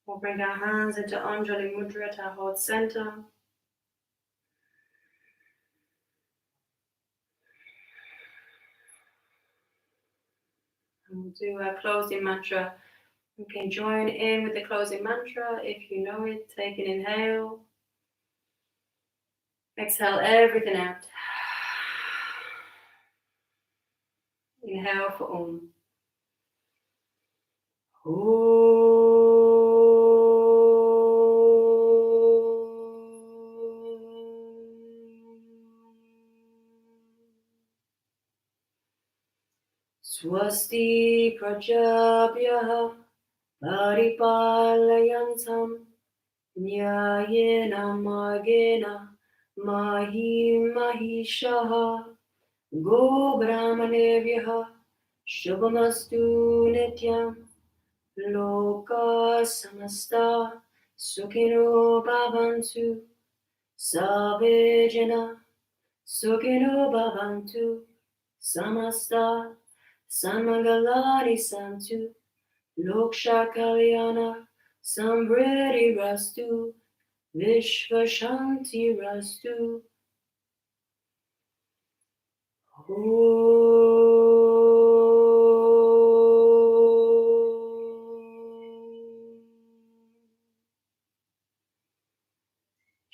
Speaker 1: We'll bring our hands into Anjali Mudra at our heart center. And we'll do our closing mantra. You can join in with the closing mantra if you know it. Take an inhale. Exhale everything out. Inhale for Om. Swasti Prajabhya Paripalayantam Nyayena Magena Mahim Mahishaha Go Brahmanevyaha Shubhamastu Nityam Loka Samasta Sukhino Bhavantu Sarve Jana Sukhino Bhavantu Samasta Samangalari Santu Loksha Kalyana Samvredi Rastu Vishva Shanti Rastu Om.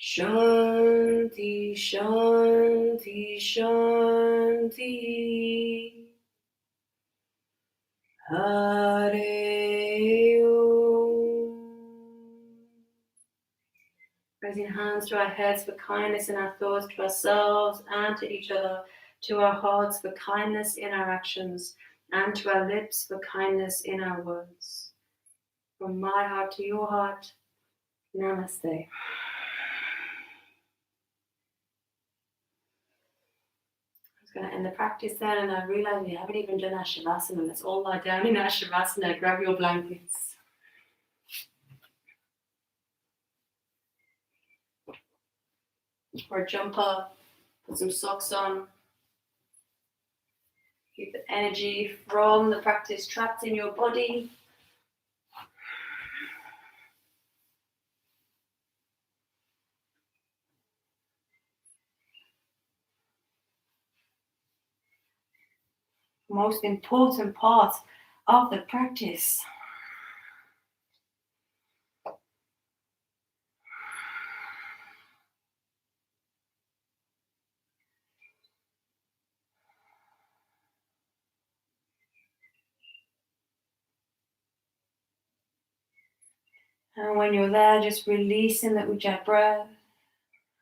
Speaker 1: Shanti, Shanti, Shanti. Hare Om. Raising hands to our heads for kindness in our thoughts to ourselves and to each other, to our hearts for kindness in our actions, and to our lips for kindness in our words. From my heart to your heart, Namaste. I was going to end the practice then, and I realized we haven't even done our Shavasana. Let's all lie down in our Shavasana. Grab your blankets. Or jump up, put some socks on. Keep the energy from the practice trapped in your body. Most important part of the practice. And when you're there, just releasing the Ujjayi breath,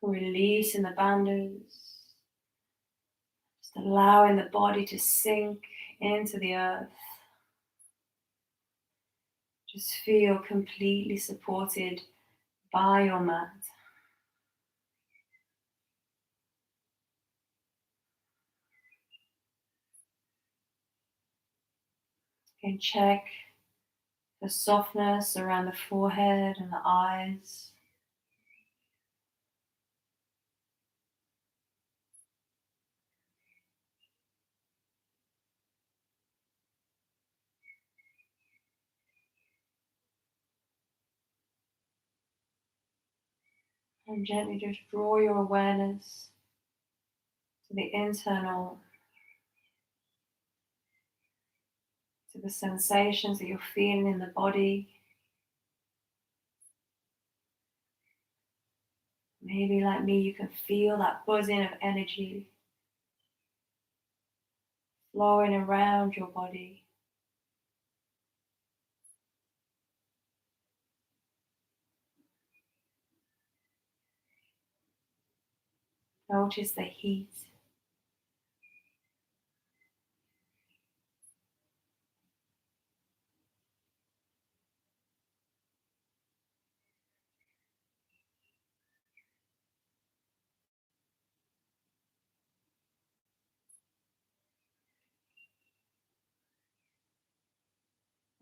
Speaker 1: releasing the bandhas, just allowing the body to sink into the earth. Just feel completely supported by your mat. You can check the softness around the forehead and the eyes. And gently just draw your awareness to the internal, to the sensations that you're feeling in the body. Maybe like me, you can feel that buzzing of energy flowing around your body. Notice the heat.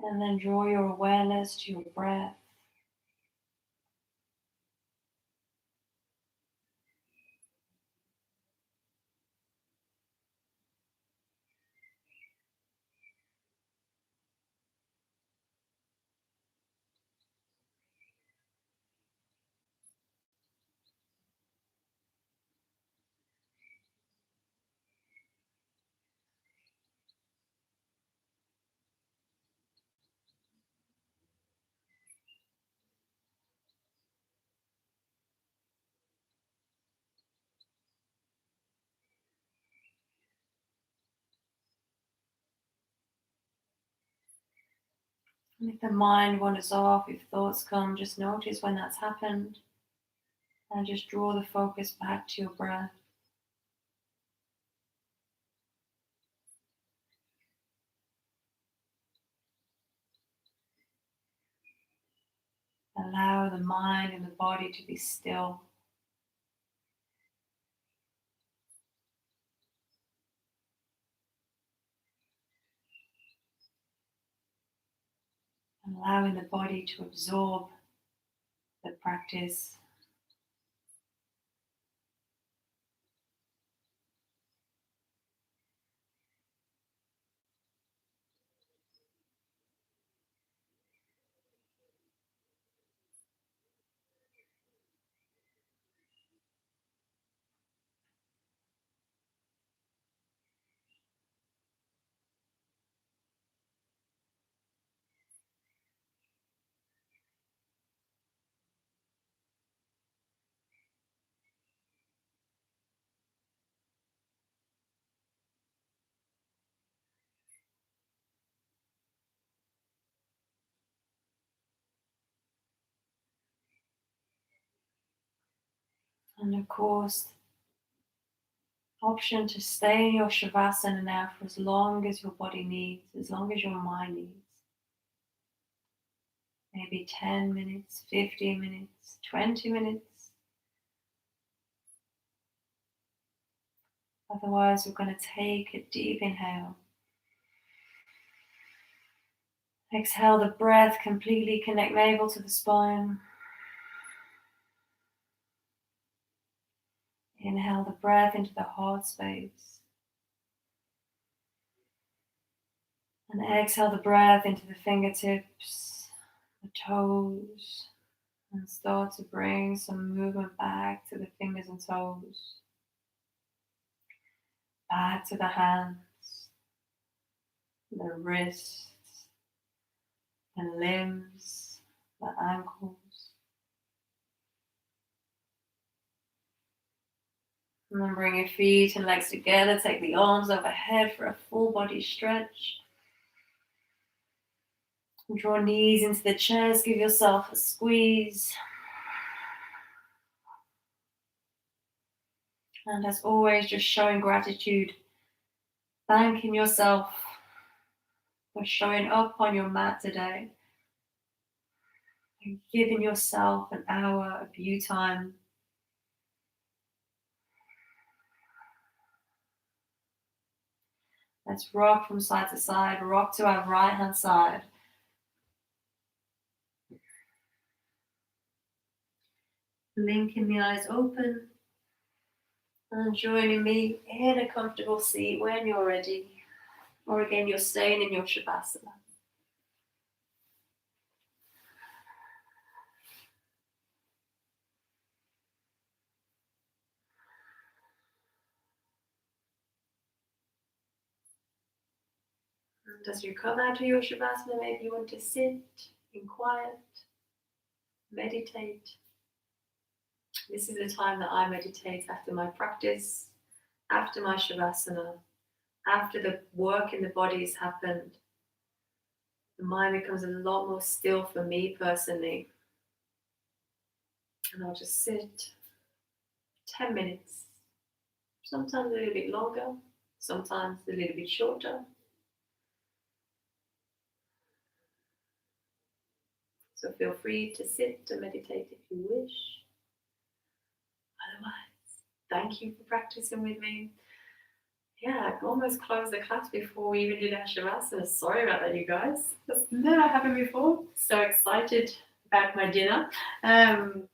Speaker 1: And then draw your awareness to your breath. And if the mind wanders off, if thoughts come, just notice when that's happened. And just draw the focus back to your breath. Allow the mind and the body to be still. Allowing the body to absorb the practice. And of course, option to stay in your Shavasana now for as long as your body needs, as long as your mind needs. Maybe 10 minutes, 15 minutes, 20 minutes. Otherwise, we're going to take a deep inhale. Exhale the breath, completely connect navel to the spine. Inhale the breath into the heart space. And exhale the breath into the fingertips, the toes, and start to bring some movement back to the fingers and toes, back to the hands, the wrists, the limbs, the ankles. And then bring your feet and legs together, take the arms overhead for a full body stretch. Draw knees into the chest, give yourself a squeeze. And as always, just showing gratitude, thanking yourself for showing up on your mat today and giving yourself an hour of you time. Let's rock from side to side, rock to our right hand side. Blinking the eyes open and joining me in a comfortable seat when you're ready. Or again, you're staying in your Shavasana. And as you come out of your Shavasana, maybe you want to sit in quiet, meditate. This is the time that I meditate after my practice, after my Shavasana, after the work in the body has happened. The mind becomes a lot more still for me personally. And I'll just sit 10 minutes, sometimes a little bit longer, sometimes a little bit shorter. So feel free to sit and meditate if you wish. Otherwise, thank you for practicing with me. Yeah, I almost closed the class before we even did our Shavasana. Sorry about that, you guys. That's never happened before. So excited about my dinner. But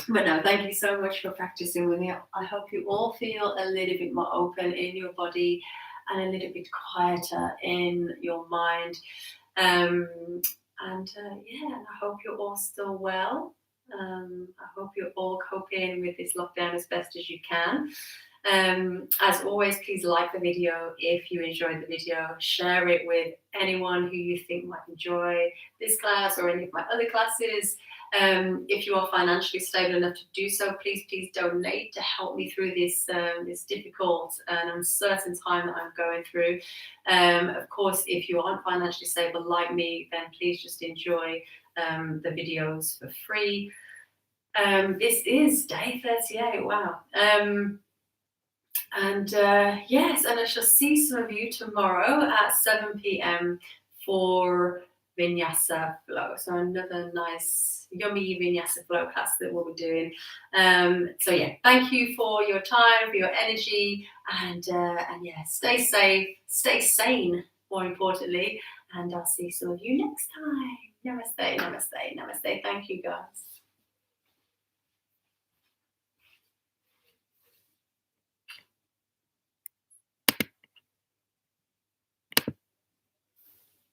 Speaker 1: no, thank you so much for practicing with me. I hope you all feel a little bit more open in your body and a little bit quieter in your mind. Yeah, I hope you're all still well. I hope you're all coping with this lockdown as best as you can. As always, please like the video if you enjoyed the video. Share it with anyone who you think might enjoy this class or any of my other classes. If you are financially stable enough to do so, please donate to help me through this difficult and uncertain time that I'm going through. Of course, if you aren't financially stable like me, then please just enjoy the videos for free. This is day 38. Wow. Yes, and I shall see some of you tomorrow at 7 p.m. for Vinyasa Flow. So another nice, yummy Vinyasa Flow class that we'll be doing. So yeah, thank you for your time, for your energy, and yeah, stay safe, stay sane, more importantly, and I'll see some of you next time. Namaste, namaste, namaste. Thank you, guys.